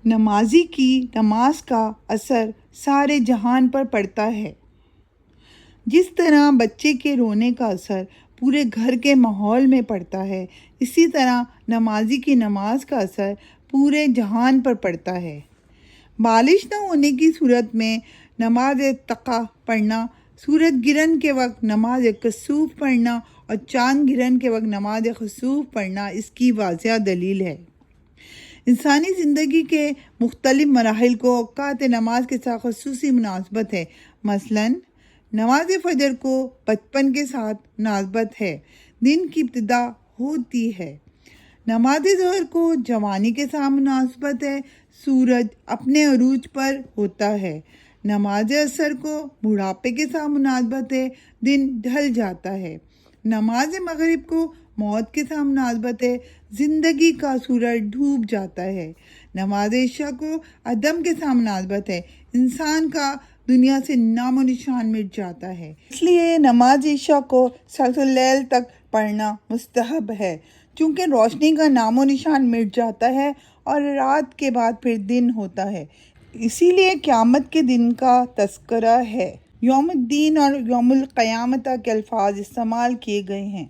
نمازی کی نماز کا اثر سارے جہان پر پڑتا ہے۔ جس طرح بچے کے رونے کا اثر پورے گھر کے ماحول میں پڑتا ہے، اسی طرح نمازی کی نماز کا اثر پورے جہان پر پڑتا ہے۔ بارش نہ ہونے کی صورت میں نماز تقا پڑھنا، سورج گرہن کے وقت نماز کسوف پڑھنا اور چاند گرہن کے وقت نماز خسوف پڑھنا اس کی واضح دلیل ہے۔ انسانی زندگی کے مختلف مراحل کو اوقات نماز کے ساتھ خصوصی مناسبت ہے۔ مثلاً نماز فجر کو بچپن کے ساتھ مناسبت ہے، دن کی ابتدا ہوتی ہے۔ نماز ظہر کو جوانی کے ساتھ مناسبت ہے، سورج اپنے عروج پر ہوتا ہے۔ نماز عصر کو بڑھاپے کے ساتھ مناسبت ہے، دن ڈھل جاتا ہے۔ نماز مغرب کو موت کے ساتھ مناسبت ہے، زندگی کا سورج ڈوب جاتا ہے۔ نماز عشاء کو عدم کے ساتھ مناسبت ہے، انسان کا دنیا سے نام و نشان مٹ جاتا ہے۔ اس لیے نماز عشاء کو ثلث اللیل تک پڑھنا مستحب ہے، چونکہ روشنی کا نام و نشان مٹ جاتا ہے اور رات کے بعد پھر دن ہوتا ہے۔ اسی لیے قیامت کے دن کا تذکرہ ہے۔ یوم الدین اور یوم القیامت کے الفاظ استعمال کیے گئے ہیں۔